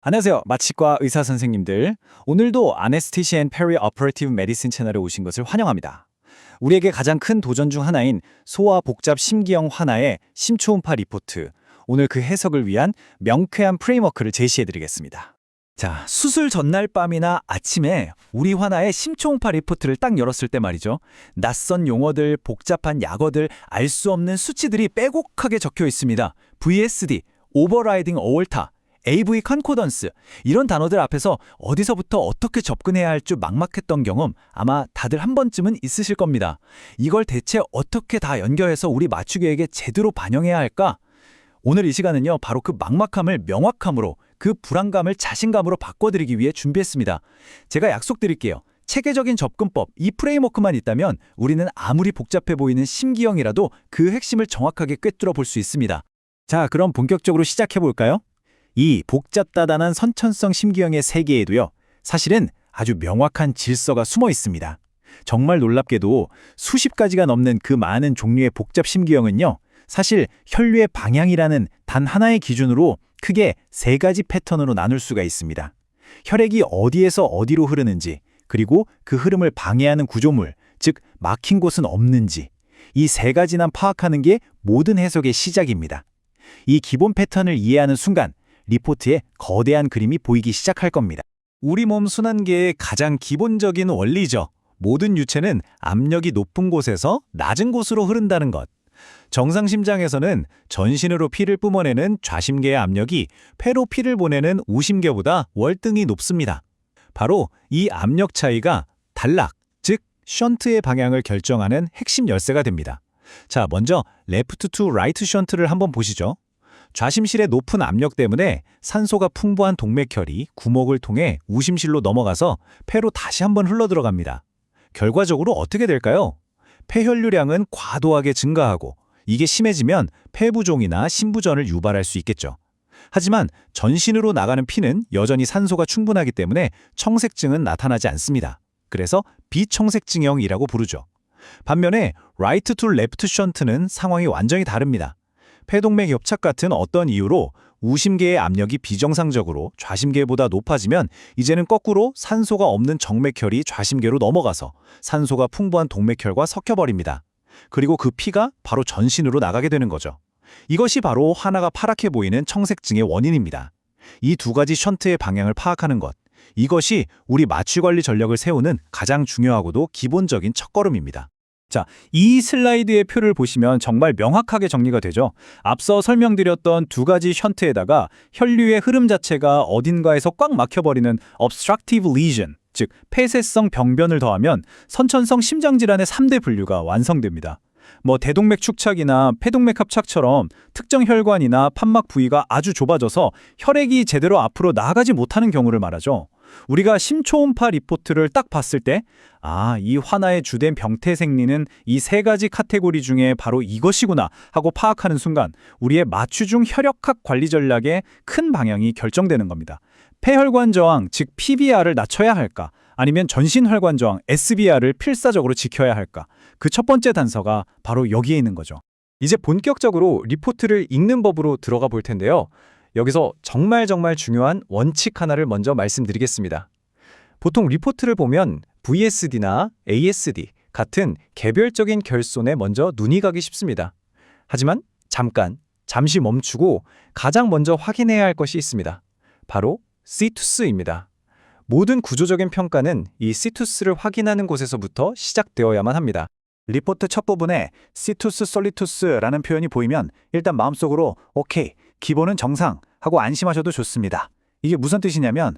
안녕하세요. 마취과 의사 선생님들. 오늘도 아네스티시 앤 페리 오퍼레이티브 메디신 채널에 오신 것을 환영합니다. 우리에게 가장 큰 도전 중 하나인 소아 복잡 심기형 환아의 심초음파 리포트. 오늘 그 해석을 위한 명쾌한 프레임워크를 제시해 드리겠습니다. 자, 수술 전날 밤이나 아침에 우리 환아의 심초음파 리포트를 딱 열었을 때 말이죠. 낯선 용어들, 복잡한 약어들, 알 수 없는 수치들이 빼곡하게 적혀 있습니다. VSD, 오버라이딩 어월타, AV 컨코던스 이런 단어들 앞에서 어디서부터 어떻게 접근해야 할 줄 막막했던 경험 아마 다들 한 번쯤은 있으실 겁니다. 이걸 대체 어떻게 다 연결해서 우리 맞추기에게 제대로 반영해야 할까? 오늘 이 시간은요, 바로 그 막막함을 명확함으로, 그 불안감을 자신감으로 바꿔드리기 위해 준비했습니다. 제가 약속드릴게요. 체계적인 접근법, 이 프레임워크만 있다면 우리는 아무리 복잡해 보이는 심기형이라도 그 핵심을 정확하게 꿰뚫어 볼 수 있습니다. 자, 그럼 본격적으로 시작해볼까요? 이 복잡다단한 선천성 심기형의 세계에도요, 사실은 아주 명확한 질서가 숨어 있습니다. 정말 놀랍게도 수십 가지가 넘는 그 많은 종류의 복잡 심기형은요, 사실 혈류의 방향이라는 단 하나의 기준으로 크게 세 가지 패턴으로 나눌 수가 있습니다. 혈액이 어디에서 어디로 흐르는지, 그리고 그 흐름을 방해하는 구조물, 즉 막힌 곳은 없는지, 이 세 가지만 파악하는 게 모든 해석의 시작입니다. 이 기본 패턴을 이해하는 순간 리포트에 거대한 그림이 보이기 시작할 겁니다. 우리 몸 순환계의 가장 기본적인 원리죠. 모든 유체는 압력이 높은 곳에서 낮은 곳으로 흐른다는 것. 정상 심장에서는 전신으로 피를 뿜어내는 좌심계의 압력이 폐로 피를 보내는 우심계보다 월등히 높습니다. 바로 이 압력 차이가 단락, 즉 션트의 방향을 결정하는 핵심 열쇠가 됩니다. 자, 먼저 레프트 투 라이트 션트를 한번 보시죠. 좌심실의 높은 압력 때문에 산소가 풍부한 동맥혈이 구멍을 통해 우심실로 넘어가서 폐로 다시 한번 흘러들어갑니다. 결과적으로 어떻게 될까요? 폐혈류량은 과도하게 증가하고, 이게 심해지면 폐부종이나 심부전을 유발할 수 있겠죠. 하지만 전신으로 나가는 피는 여전히 산소가 충분하기 때문에 청색증은 나타나지 않습니다. 그래서 비청색증형이라고 부르죠. 반면에 라이트 투 레프트 션트는 상황이 완전히 다릅니다. 폐동맥 협착 같은 어떤 이유로 우심계의 압력이 비정상적으로 좌심계보다 높아지면 이제는 거꾸로 산소가 없는 정맥혈이 좌심계로 넘어가서 산소가 풍부한 동맥혈과 섞여버립니다. 그리고 그 피가 바로 전신으로 나가게 되는 거죠. 이것이 바로 하나가 파랗게 보이는 청색증의 원인입니다. 이 두 가지 션트의 방향을 파악하는 것, 이것이 우리 마취관리 전략을 세우는 가장 중요하고도 기본적인 첫걸음입니다. 자, 이 슬라이드의 표를 보시면 정말 명확하게 정리가 되죠. 앞서 설명드렸던 두 가지 션트에다가 혈류의 흐름 자체가 어딘가에서 꽉 막혀버리는 obstructive lesion, 즉 폐쇄성 병변을 더하면 선천성 심장질환의 3대 분류가 완성됩니다. 대동맥 축착이나 폐동맥 합착처럼 특정 혈관이나 판막 부위가 아주 좁아져서 혈액이 제대로 앞으로 나아가지 못하는 경우를 말하죠. 우리가 심초음파 리포트를 딱 봤을 때, 이 환아의 주된 병태 생리는 이 세 가지 카테고리 중에 바로 이것이구나 하고 파악하는 순간 우리의 마취중 혈액학 관리 전략의 큰 방향이 결정되는 겁니다. 폐혈관 저항, 즉 PVR을 낮춰야 할까? 아니면 전신혈관 저항, SVR을 필사적으로 지켜야 할까? 그 첫 번째 단서가 바로 여기에 있는 거죠. 이제 본격적으로 리포트를 읽는 법으로 들어가 볼 텐데요. 여기서 정말 중요한 원칙 하나를 먼저 말씀드리겠습니다. 보통 리포트를 보면 VSD나 ASD 같은 개별적인 결손에 먼저 눈이 가기 쉽습니다. 하지만 잠시 멈추고 가장 먼저 확인해야 할 것이 있습니다. 바로 시투스입니다. 모든 구조적인 평가는 이 시투스를 확인하는 곳에서부터 시작되어야만 합니다. 리포트 첫 부분에 시투스 솔리투스라는 표현이 보이면 일단 마음속으로 오케이, 기본은 정상 하고 안심하셔도 좋습니다. 이게 무슨 뜻이냐면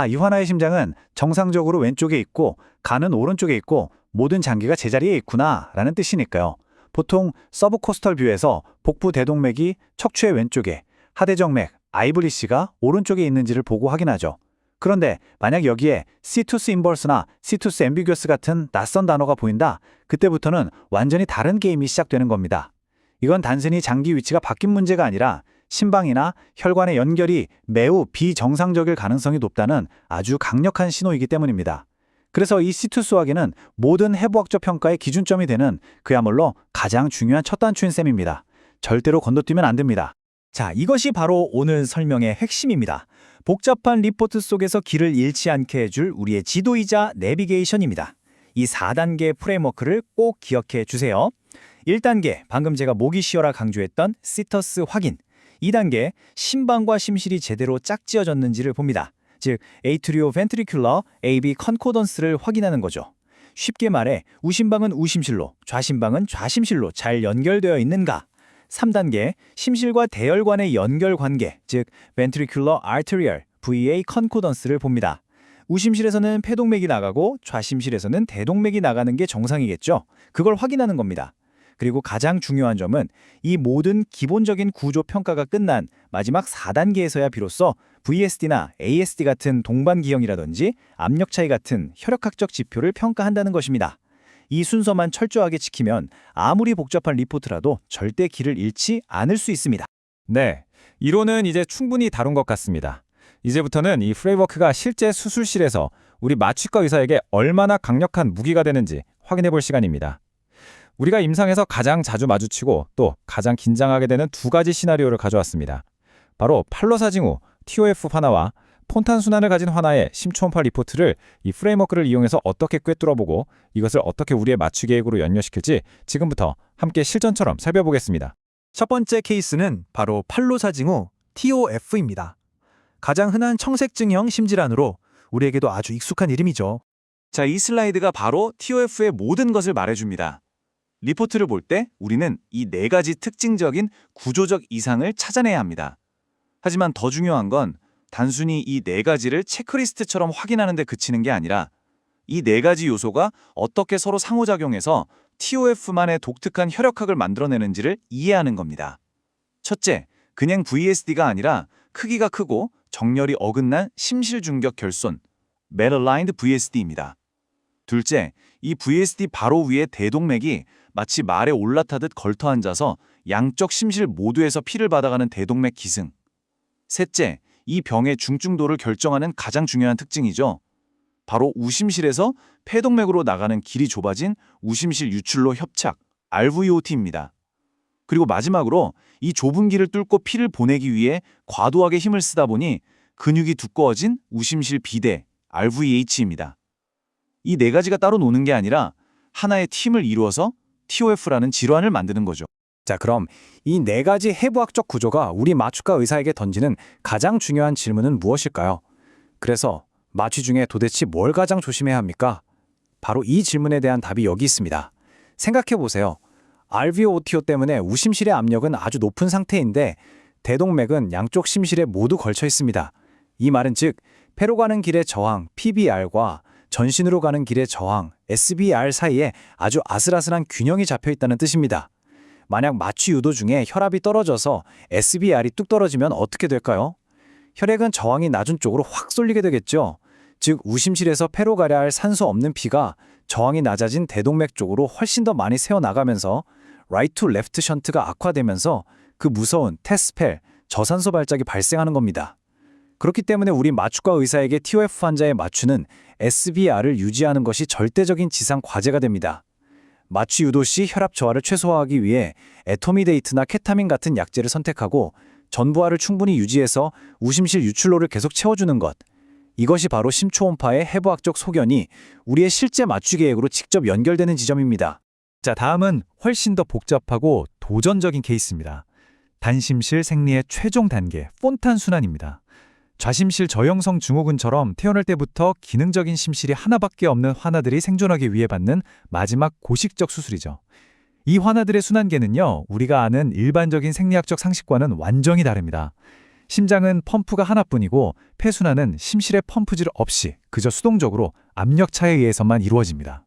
이 환아의 심장은 정상적으로 왼쪽에 있고 간은 오른쪽에 있고 모든 장기가 제자리에 있구나 라는 뜻이니까요. 보통 서브코스털 뷰에서 복부 대동맥이 척추의 왼쪽에, 하대정맥, 아이브리시가 오른쪽에 있는지를 보고 확인하죠. 그런데 만약 여기에 시투스 인버스나 시투스 앰비규어스 같은 낯선 단어가 보인다, 그때부터는 완전히 다른 게임이 시작되는 겁니다. 이건 단순히 장기 위치가 바뀐 문제가 아니라 심방이나 혈관의 연결이 매우 비정상적일 가능성이 높다는 아주 강력한 신호이기 때문입니다. 그래서 이 시투스 확인은 모든 해부학적 평가의 기준점이 되는 그야말로 가장 중요한 첫 단추인 셈입니다. 절대로 건너뛰면 안 됩니다. 자, 이것이 바로 오늘 설명의 핵심입니다. 복잡한 리포트 속에서 길을 잃지 않게 해줄 우리의 지도이자 내비게이션입니다. 이 4단계 프레임워크를 꼭 기억해 주세요. 1단계, 방금 제가 목이 쉬어라 강조했던 시터스 확인. 2단계, 심방과 심실이 제대로 짝지어졌는지를 봅니다. 즉, 에이트리오 벤트리큘러 AV 컨코던스를 확인하는 거죠. 쉽게 말해 우심방은 우심실로, 좌심방은 좌심실로 잘 연결되어 있는가. 3단계, 심실과 대혈관의 연결 관계, 즉 ventricular arterial VA 컨코던스를 봅니다. 우심실에서는 폐동맥이 나가고 좌심실에서는 대동맥이 나가는 게 정상이겠죠. 그걸 확인하는 겁니다. 그리고 가장 중요한 점은 이 모든 기본적인 구조 평가가 끝난 마지막 4단계에서야 비로소 VSD나 ASD 같은 동반기형이라든지 압력 차이 같은 혈액학적 지표를 평가한다는 것입니다. 이 순서만 철저하게 지키면 아무리 복잡한 리포트라도 절대 길을 잃지 않을 수 있습니다. 네, 이론은 이제 충분히 다룬 것 같습니다. 이제부터는 이 프레임워크가 실제 수술실에서 우리 마취과 의사에게 얼마나 강력한 무기가 되는지 확인해 볼 시간입니다. 우리가 임상에서 가장 자주 마주치고 또 가장 긴장하게 되는 두 가지 시나리오를 가져왔습니다. 바로 팔로사징 후 TOF 환아와 폰탄 순환을 가진 환아의 심초음파 리포트를 이 프레임워크를 이용해서 어떻게 꿰뚫어보고 이것을 어떻게 우리의 마취 계획으로 연결시킬지 지금부터 함께 실전처럼 살펴보겠습니다. 첫 번째 케이스는 바로 팔로사징 후 TOF입니다. 가장 흔한 청색증형 심질환으로 우리에게도 아주 익숙한 이름이죠. 자, 이 슬라이드가 바로 TOF의 모든 것을 말해줍니다. 리포트를 볼 때 우리는 이 4가지 특징적인 구조적 이상을 찾아내야 합니다. 하지만 더 중요한 건 단순히 이 4가지를 체크리스트처럼 확인하는 데 그치는 게 아니라 이 4가지 요소가 어떻게 서로 상호작용해서 TOF만의 독특한 혈액학을 만들어내는지를 이해하는 겁니다. 첫째, 그냥 VSD가 아니라 크기가 크고 정렬이 어긋난 심실중격 결손, Malaligned VSD입니다. 둘째, 이 VSD 바로 위에 대동맥이 마치 말에 올라타듯 걸터 앉아서 양쪽 심실 모두에서 피를 받아가는 대동맥 기승. 셋째, 이 병의 중증도를 결정하는 가장 중요한 특징이죠. 바로 우심실에서 폐동맥으로 나가는 길이 좁아진 우심실 유출로 협착, RVOT입니다. 그리고 마지막으로 이 좁은 길을 뚫고 피를 보내기 위해 과도하게 힘을 쓰다 보니 근육이 두꺼워진 우심실 비대, RVH입니다. 이 4가지가 따로 노는 게 아니라 하나의 팀을 이루어서 TOF라는 질환을 만드는 거죠. 자, 그럼 이 4가지 해부학적 구조가 우리 마취과 의사에게 던지는 가장 중요한 질문은 무엇일까요? 그래서 마취 중에 도대체 뭘 가장 조심해야 합니까? 바로 이 질문에 대한 답이 여기 있습니다. 생각해 보세요. RVOTO 때문에 우심실의 압력은 아주 높은 상태인데 대동맥은 양쪽 심실에 모두 걸쳐 있습니다. 이 말은 즉 폐로 가는 길의 저항 PBR과 전신으로 가는 길의 저항 SBR 사이에 아주 아슬아슬한 균형이 잡혀 있다는 뜻입니다. 만약 마취 유도 중에 혈압이 떨어져서 SBR이 뚝 떨어지면 어떻게 될까요? 혈액은 저항이 낮은 쪽으로 확 쏠리게 되겠죠. 즉 우심실에서 폐로 가야 할 산소 없는 피가 저항이 낮아진 대동맥 쪽으로 훨씬 더 많이 새어나가면서 right to left 션트가 악화되면서 그 무서운 테스펠, 저산소 발작이 발생하는 겁니다. 그렇기 때문에 우리 마취과 의사에게 TOF 환자의 마취는 SBR을 유지하는 것이 절대적인 지상 과제가 됩니다. 마취 유도 시 혈압 저하를 최소화하기 위해 에토미데이트나 케타민 같은 약제를 선택하고 전부하를 충분히 유지해서 우심실 유출로를 계속 채워주는 것. 이것이 바로 심초음파의 해부학적 소견이 우리의 실제 마취 계획으로 직접 연결되는 지점입니다. 자, 다음은 훨씬 더 복잡하고 도전적인 케이스입니다. 단심실 생리의 최종 단계, 폰탄 순환입니다. 좌심실 저형성 증후군처럼 태어날 때부터 기능적인 심실이 하나밖에 없는 환아들이 생존하기 위해 받는 마지막 고식적 수술이죠. 이 환아들의 순환계는요, 우리가 아는 일반적인 생리학적 상식과는 완전히 다릅니다. 심장은 펌프가 하나뿐이고 폐순환은 심실의 펌프질 없이 그저 수동적으로 압력차에 의해서만 이루어집니다.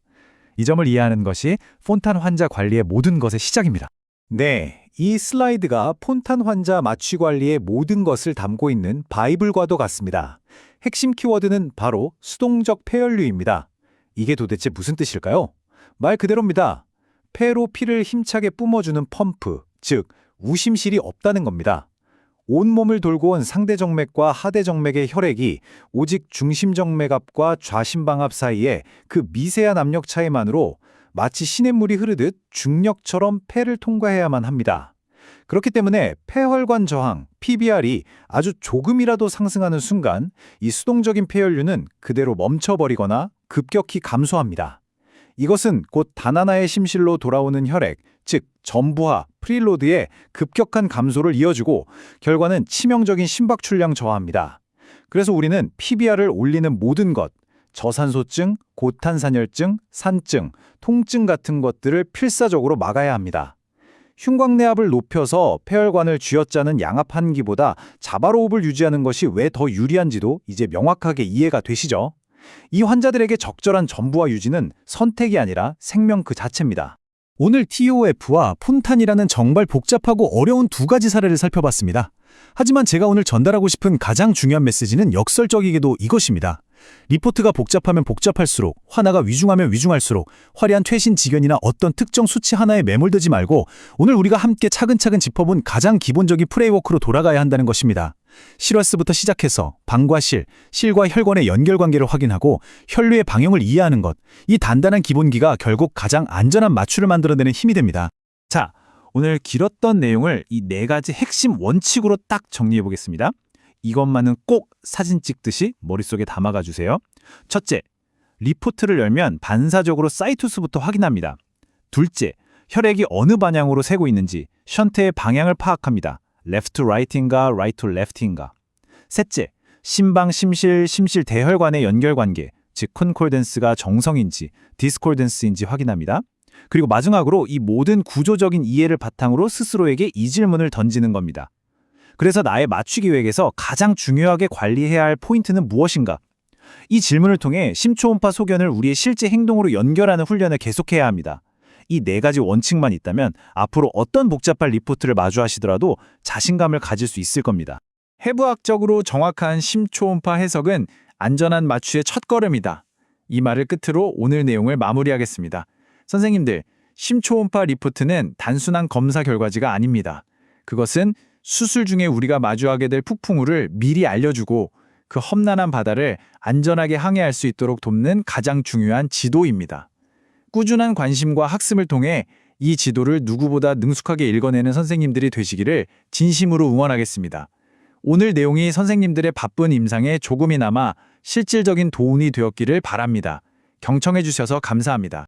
이 점을 이해하는 것이 폰탄 환자 관리의 모든 것의 시작입니다. 네, 이 슬라이드가 폰탄 환자 마취 관리의 모든 것을 담고 있는 바이블과도 같습니다. 핵심 키워드는 바로 수동적 폐혈류입니다. 이게 도대체 무슨 뜻일까요? 말 그대로입니다. 폐로 피를 힘차게 뿜어주는 펌프, 즉 우심실이 없다는 겁니다. 온몸을 돌고 온 상대정맥과 하대정맥의 혈액이 오직 중심정맥압과 좌심방압 사이에 그 미세한 압력 차이만으로 마치 시냇물이 흐르듯 중력처럼 폐를 통과해야만 합니다. 그렇기 때문에 폐혈관 저항, PVR이 아주 조금이라도 상승하는 순간 이 수동적인 폐혈류는 그대로 멈춰버리거나 급격히 감소합니다. 이것은 곧 단 하나의 심실로 돌아오는 혈액, 즉 전부하, 프릴로드의 급격한 감소를 이어주고 결과는 치명적인 심박출량 저하입니다. 그래서 우리는 PVR을 올리는 모든 것, 저산소증, 고탄산혈증, 산증, 통증 같은 것들을 필사적으로 막아야 합니다. 흉곽내압을 높여서 폐혈관을 쥐어짜는 양압한기보다 자바로흡을 유지하는 것이 왜 더 유리한지도 이제 명확하게 이해가 되시죠? 이 환자들에게 적절한 전부하 유지는 선택이 아니라 생명 그 자체입니다. 오늘 TOF와 폰탄이라는 정말 복잡하고 어려운 두 가지 사례를 살펴봤습니다. 하지만 제가 오늘 전달하고 싶은 가장 중요한 메시지는 역설적이게도 이것입니다. 리포트가 복잡하면 복잡할수록, 화나가 위중하면 위중할수록 화려한 퇴신 지견이나 어떤 특정 수치 하나에 매몰되지 말고 오늘 우리가 함께 차근차근 짚어본 가장 기본적인 프레임워크로 돌아가야 한다는 것입니다. 실화스부터 시작해서 방과 실과 혈관의 연결관계를 확인하고 혈류의 방향을 이해하는 것, 이 단단한 기본기가 결국 가장 안전한 마취를 만들어내는 힘이 됩니다. 자, 오늘 길었던 내용을 이 4가지 핵심 원칙으로 딱 정리해 보겠습니다. 이것만은 꼭 사진 찍듯이 머릿속에 담아가 주세요. 첫째, 리포트를 열면 반사적으로 사이투스부터 확인합니다. 둘째, 혈액이 어느 방향으로 새고 있는지 션트의 방향을 파악합니다. 레프트 투 라이트인가, 라이트 투 레프트인가. 셋째, 심방, 심실 대혈관의 연결관계, 즉 콘콜덴스가 정성인지 디스콜덴스인지 확인합니다. 그리고 마지막으로 이 모든 구조적인 이해를 바탕으로 스스로에게 이 질문을 던지는 겁니다. 그래서 나의 마취 계획에서 가장 중요하게 관리해야 할 포인트는 무엇인가? 이 질문을 통해 심초음파 소견을 우리의 실제 행동으로 연결하는 훈련을 계속해야 합니다. 이 4가지 원칙만 있다면 앞으로 어떤 복잡한 리포트를 마주하시더라도 자신감을 가질 수 있을 겁니다. 해부학적으로 정확한 심초음파 해석은 안전한 마취의 첫걸음이다. 이 말을 끝으로 오늘 내용을 마무리하겠습니다. 선생님들, 심초음파 리포트는 단순한 검사 결과지가 아닙니다. 그것은 수술 중에 우리가 마주하게 될 폭풍우를 미리 알려주고 그 험난한 바다를 안전하게 항해할 수 있도록 돕는 가장 중요한 지도입니다. 꾸준한 관심과 학습을 통해 이 지도를 누구보다 능숙하게 읽어내는 선생님들이 되시기를 진심으로 응원하겠습니다. 오늘 내용이 선생님들의 바쁜 임상에 조금이나마 실질적인 도움이 되었기를 바랍니다. 경청해 주셔서 감사합니다.